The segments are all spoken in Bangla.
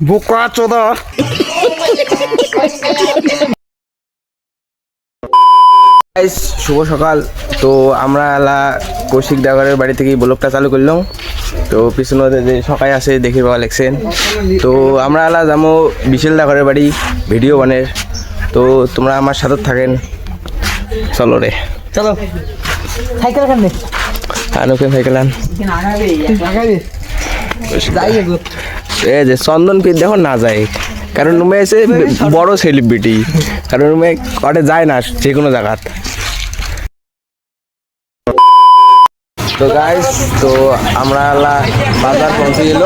বোকা চোদা। শুভ সকাল। তো আমরা কৌশিক ডাগারের বাড়ি থেকে ব্লগটা চালু করলাম। তো পিছনে যে সকাই আছে দেখি পাওয়া লাগছেন। তো আমরা যাবো বিশাল ডাগারের বাড়ি ভিডিও বানের। তো তোমরা আমার সাথে থাকেন, চলো রে চলো। সাইকেল খানে আনুকে সাইকেল আন। এই যে চন্দন পীর দেখো না যায়, কারণ রুমে এসে বড় সেলিব্রিটি, কারণ রুমে কটে যায় না যে কোনো জায়গাত। তো গাইস, তো আমরা বাজার পৌঁছে গেল।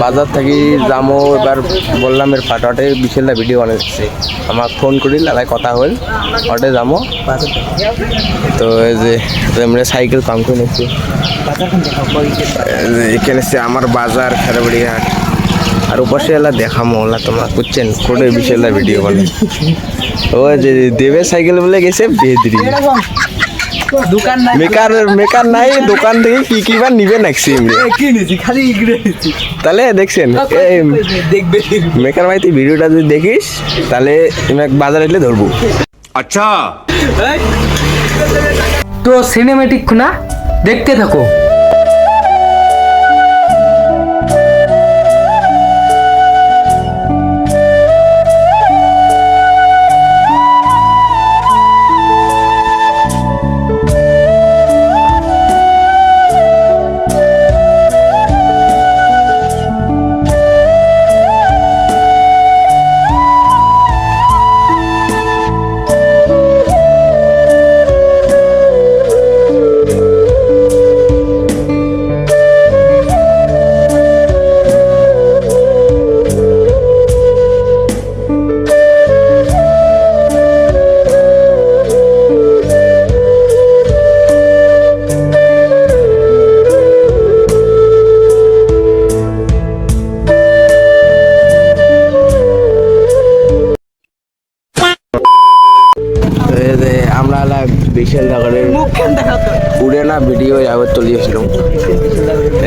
বাজার থেকে যাবো এবার, বললাম এর ফাটাটে বিশালটা ভিডিও বানাচ্ছে, আমার ফোন করিল এলাই কথা হল ওটে যাবো। তো এই যে আমরা সাইকেল পাম্প করে নিচ্ছি, এখানে আমার বাজার খারাপড়ি হাট, আর উপাসে এলা দেখামো ওলা তোমরা বুঝছেন কোটে বিশালটা ভিডিও বানাই। ও যে দেবে সাইকেল বলে গেছে বেদরি দোকান নাই, মেকার নাই, দোকান থেকে কি কি বার নিবে নাকছি খালি তাহলে দেখছেন। দেখবে মেকার ভাই তুই ভিডিওটা যদি দেখিস তাহলে তুমি বাজার এলে ধরবো। আচ্ছা, তো সিনেমেটিক না দেখতে থাকো। আমরা বিশাল নগরের পুরে না ভিডিও আবার চলিয়েছিলাম।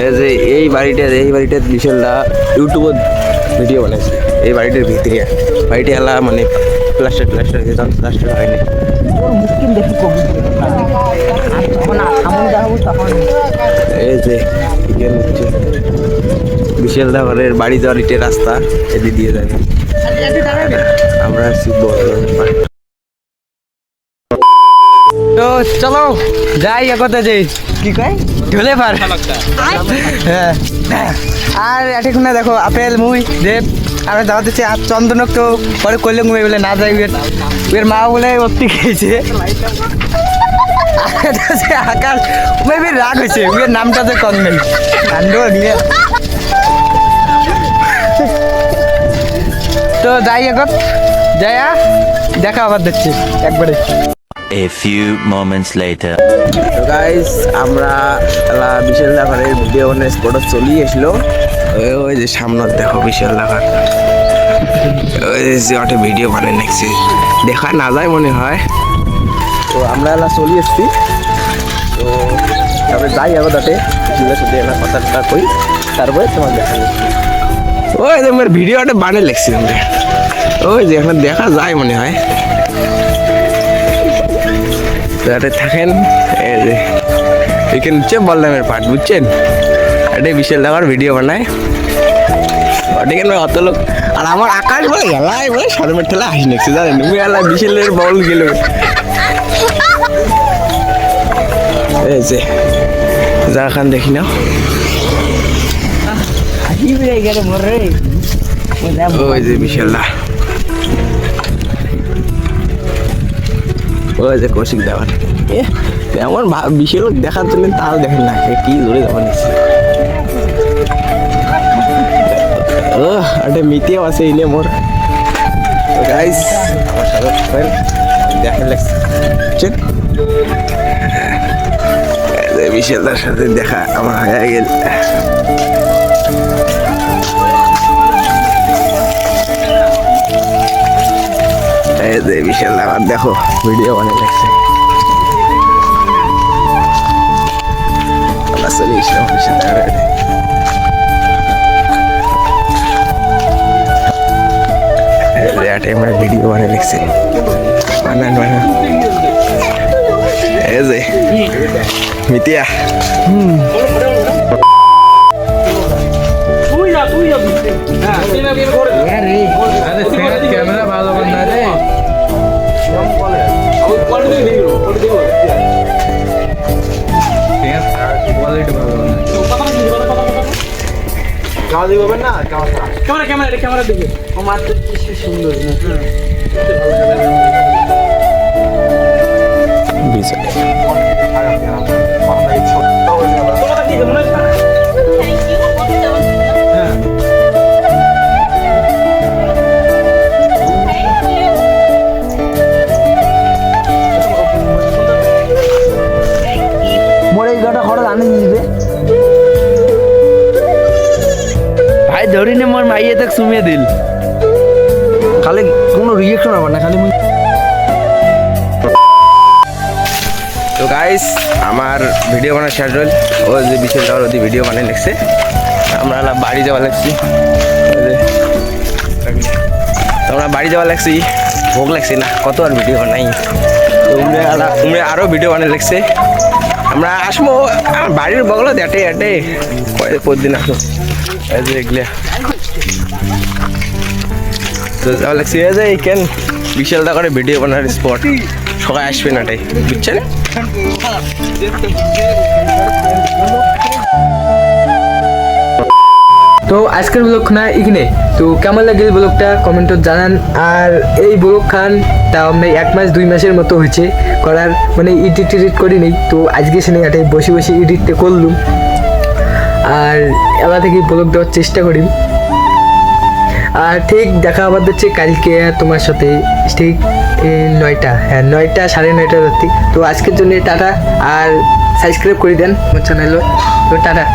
এই যে এই বাড়িটা বিশালটা ইউটিউবত ভিডিও বানাইছে। এই বাড়িটার ভিতরে বাড়িটা মানে প্লাস্টার প্লাস্টার হয়নি। এই যে বিশাল নগরের বাড়ি যাওয়ার ইটের রাস্তা এদিকে দিয়ে যাবে। আমরা তো চলো যাই একতে যাই, কি কয় ঢোলে পার। হ্যাঁ, আর এঠিকুনা দেখো আপেল মুই দেব আর যাওয়া দিচ্ছে। আর চন্দনক তো পরে করলে মুই বলে না যাই, এর মা বলে অতি খেয়েছে। আকাশ মেবি রাগ হয়েছে, ওর নামটা তো কম নেই কাণ্ড নিয়ে। তো যাই এখন যাইয়া দেখা আবার দেখছি একবারে। A few moments later. তো গাইস, আমরা বিশাল ডাকারের ভিডিও বানাই স্পটে চলি আসলো। ওই যে সামনে দেখো বিশাল ডাকার, ওই যে ওটা ভিডিও বানাই নাকছি, দেখা না যায় মনে হয়। তো আমরা চলি এসছি। তো তারপরে যাই আবার তাতে সাথে কথাটা কই, তারপরে তোমার দেখা যাচ্ছে। ওই যে আমার ভিডিওটা বানাই লাগছি, ওই যে এখন দেখা যায় মনে হয়। থাকেন এখানে হচ্ছে বললামের পাট, বুঝছেন? এটা বিশাল ডাকার ভিডিও বানায় কেন অত লোক। আর আমার আকাশ বলে এলাই বলে শরমের ঠেলা হাসি নিচ্ছে, জানেন? এলা বিশালের বল গেল। এই যে যা খান দেখি না, ওই যে বিশালদা, ওই যে কৌশিক দেওয়ার তেমন বিশাল দেখার জন্য তাও দেখেন না কি ধরে যাওয়া নিচ্ছে। ও একটা মিটিও আছে ইনে মোর। গাইস আমার সাথে দেখেন লাগছে বিশালদার সাথে দেখা আমার হয়ে গেল। বিশাল আবার দেখো ভিডিও অনেক লাগছে। চলে এসলাম ক্যামেরা দিকে ও মাত্র কি সুন্দর মোর এই গাটা খরচ আনে দিবে ভাই ধরি নে মোর মাইয়ে তাক সুমিয়ে দিল খালি কোনো রিয়েকশন হবে না খালি তো গাইস আমার ভিডিও বানা শেষ হল ও যে বিশাল টাওয়ার ওদি ভিডিও বানিয়ে লিখছে আমরা এলা বাড়ি যাওয়া লাগছি আমরা বাড়ি যাওয়া লাগছি ভোগ লাগছে না কত আর ভিডিও বানাই তোমরা আরও ভিডিও বানিয়ে লিখছে আমরা আসবো আমার বাড়ির বগল এটে এটে প্রতিদিন আসবো এগুলো তো যাওয়া লাগছে এই যে কেন বিশাল টাকার ভিডিও বানার স্পট সবাই আসবে না এটাই বুঝছেন তো আজকের ব্লগ না এখানে তো কেমন লাগে ব্লগটা কমেন্টত জানান আর এই ব্লগ খান তাও আমরা 1 মাস 2 মাসের মতো হয়েছে করার মানে এডিট করি নেই তো আজকে সে এটাই বসে বসে এডিটটা করলুম আর এলা থেকে ব্লগ দেওয়ার চেষ্টা করি আর ঠিক দেখা আবার হচ্ছে কালকে তোমার সাথে ঠিক 9টা হ্যাঁ 9টা 9:30 রাত্রি তো আজকের জন্য টাটা আর সাবস্ক্রাইব করে দেন আমার চ্যানেল তো টাটা